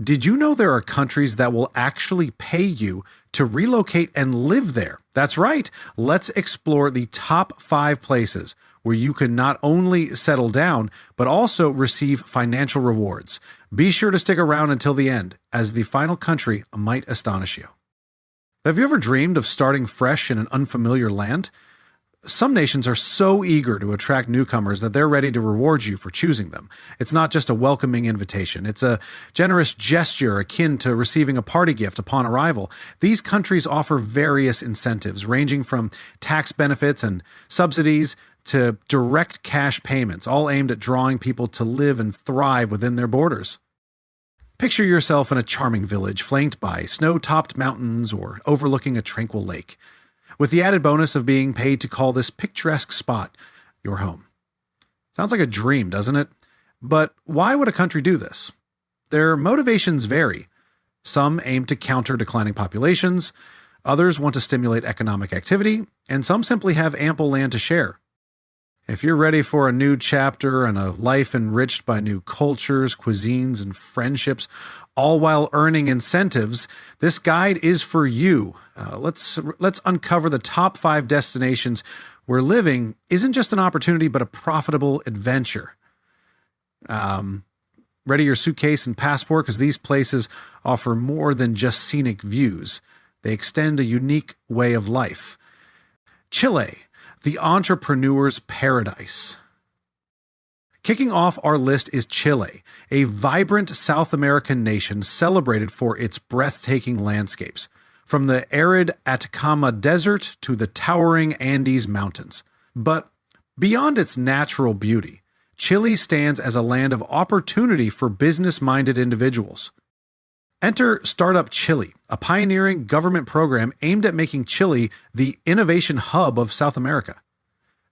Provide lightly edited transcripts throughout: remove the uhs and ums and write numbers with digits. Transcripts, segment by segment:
Did you know there are countries that will actually pay you to relocate and live there? That's right. Let's explore the top 5 places where you can not only settle down, but also receive financial rewards. Be sure to stick around until the end, as the final country might astonish you. Have you ever dreamed of starting fresh in an unfamiliar land? Some nations are so eager to attract newcomers that they're ready to reward you for choosing them. It's not just a welcoming invitation. It's a generous gesture akin to receiving a party gift upon arrival. These countries offer various incentives, ranging from tax benefits and subsidies to direct cash payments, all aimed at drawing people to live and thrive within their borders. Picture yourself in a charming village flanked by snow-topped mountains or overlooking a tranquil lake, with the added bonus of being paid to call this picturesque spot your home. Sounds like a dream, doesn't it? But why would a country do this? Their motivations vary. Some aim to counter declining populations, others want to stimulate economic activity, and some simply have ample land to share. If you're ready for a new chapter and a life enriched by new cultures, cuisines, and friendships, all while earning incentives, this guide is for you. Let's uncover the top 5 destinations where living isn't just an opportunity, but a profitable adventure. Ready your suitcase and passport, because these places offer more than just scenic views. They extend a unique way of life. Chile, the entrepreneur's paradise. Kicking off our list is Chile, a vibrant South American nation celebrated for its breathtaking landscapes, from the arid Atacama Desert to the towering Andes Mountains. But beyond its natural beauty, Chile stands as a land of opportunity for business-minded individuals. Enter Startup Chile, a pioneering government program aimed at making Chile the innovation hub of South America.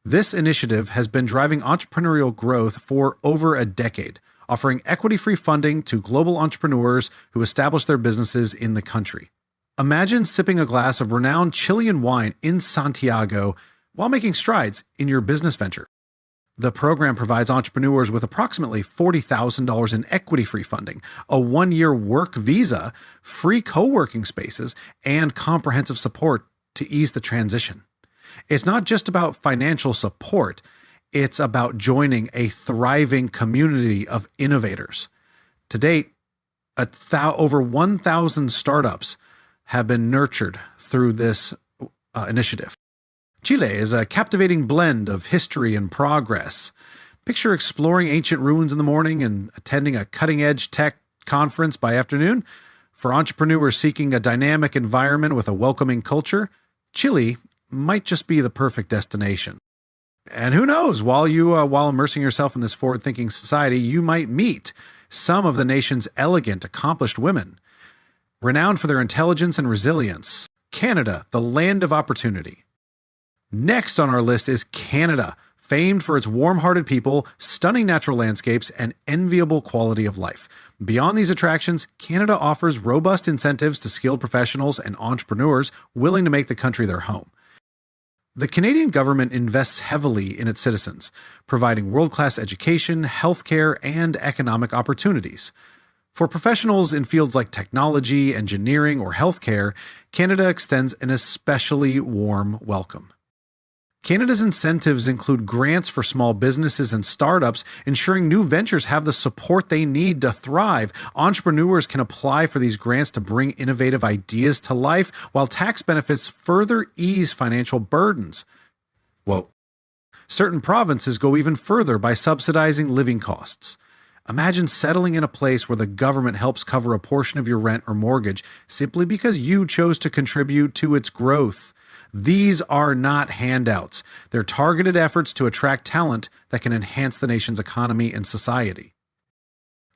This initiative has been driving entrepreneurial growth for over a decade, offering equity-free funding to global entrepreneurs who establish their businesses in the country. Imagine sipping a glass of renowned Chilean wine in Santiago while making strides in your business venture. The program provides entrepreneurs with approximately $40,000 in equity-free funding, a 1-year work visa, free co-working spaces, and comprehensive support to ease the transition. It's not just about financial support, it's about joining a thriving community of innovators. To date, over 1,000 startups have been nurtured through this initiative. Chile is a captivating blend of history and progress. Picture exploring ancient ruins in the morning and attending a cutting-edge tech conference by afternoon. For entrepreneurs seeking a dynamic environment with a welcoming culture, Chile might just be the perfect destination. And who knows, while immersing yourself in this forward-thinking society, you might meet some of the nation's elegant, accomplished women. Renowned for their intelligence and resilience, Canada, the land of opportunity. Next on our list is Canada, famed for its warm-hearted people, stunning natural landscapes, and enviable quality of life. Beyond these attractions, Canada offers robust incentives to skilled professionals and entrepreneurs willing to make the country their home. The Canadian government invests heavily in its citizens, providing world-class education, healthcare, and economic opportunities. For professionals in fields like technology, engineering, or healthcare, Canada extends an especially warm welcome. Canada's incentives include grants for small businesses and startups, ensuring new ventures have the support they need to thrive. Entrepreneurs can apply for these grants to bring innovative ideas to life, while tax benefits further ease financial burdens. Whoa. Certain provinces go even further by subsidizing living costs. Imagine settling in a place where the government helps cover a portion of your rent or mortgage simply because you chose to contribute to its growth. These are not handouts. They're targeted efforts to attract talent that can enhance the nation's economy and society.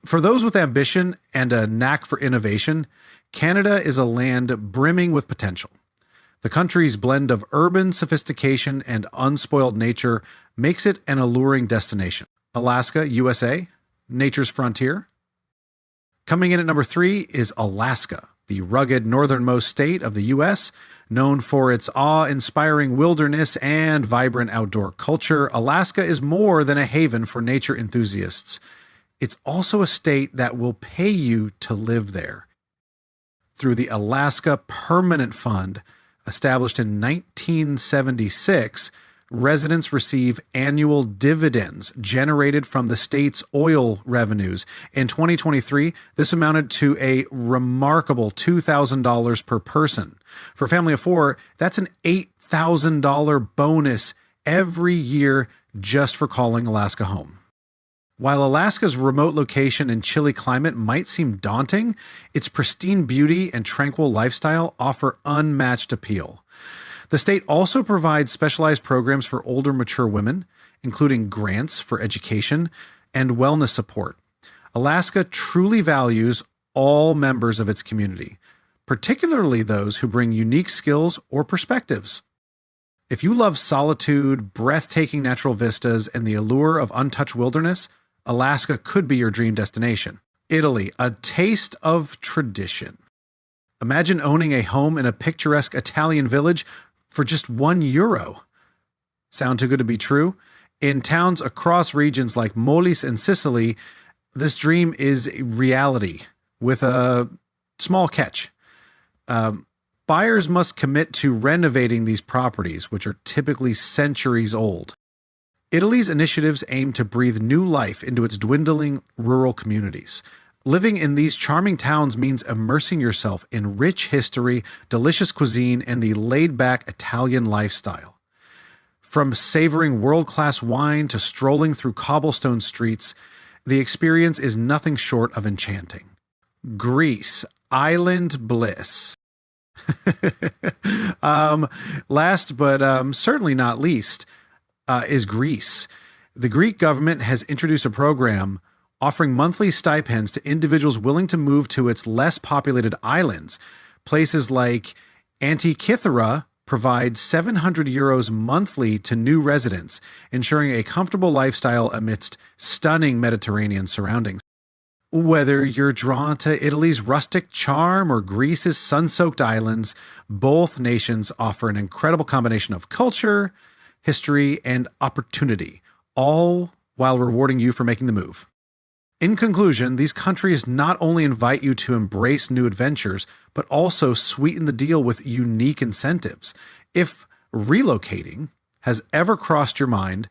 For those with ambition and a knack for innovation, Canada is a land brimming with potential. The country's blend of urban sophistication and unspoiled nature makes it an alluring destination. Alaska, USA, nature's frontier. Coming in at number 3 is Alaska, the rugged northernmost state of the U.S., known for its awe-inspiring wilderness and vibrant outdoor culture. Alaska is more than a haven for nature enthusiasts. It's also a state that will pay you to live there. Through the Alaska Permanent Fund, established in 1976, residents receive annual dividends generated from the state's oil revenues. In 2023, this amounted to a remarkable $2,000 per person. For a family of four, that's an $8,000 bonus every year just for calling Alaska home. While Alaska's remote location and chilly climate might seem daunting, its pristine beauty and tranquil lifestyle offer unmatched appeal. The state also provides specialized programs for older, mature women, including grants for education and wellness support. Alaska truly values all members of its community, particularly those who bring unique skills or perspectives. If you love solitude, breathtaking natural vistas, and the allure of untouched wilderness, Alaska could be your dream destination. Italy, a taste of tradition. Imagine owning a home in a picturesque Italian village for just €1. Sound too good to be true? In towns across regions like Molise and Sicily, this dream is a reality with a small catch. Buyers must commit to renovating these properties, which are typically centuries old. Italy's initiatives aim to breathe new life into its dwindling rural communities. Living in these charming towns means immersing yourself in rich history, delicious cuisine, and the laid-back Italian lifestyle. From savoring world-class wine to strolling through cobblestone streets, the experience is nothing short of enchanting. Greece, island bliss. Last but certainly not least, is Greece. The Greek government has introduced a program offering monthly stipends to individuals willing to move to its less populated islands. Places like Antikythera provide €700 monthly to new residents, ensuring a comfortable lifestyle amidst stunning Mediterranean surroundings. Whether you're drawn to Italy's rustic charm or Greece's sun-soaked islands, both nations offer an incredible combination of culture, history, and opportunity, all while rewarding you for making the move. In conclusion, these countries not only invite you to embrace new adventures, but also sweeten the deal with unique incentives. If relocating has ever crossed your mind,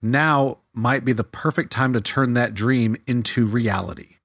now might be the perfect time to turn that dream into reality.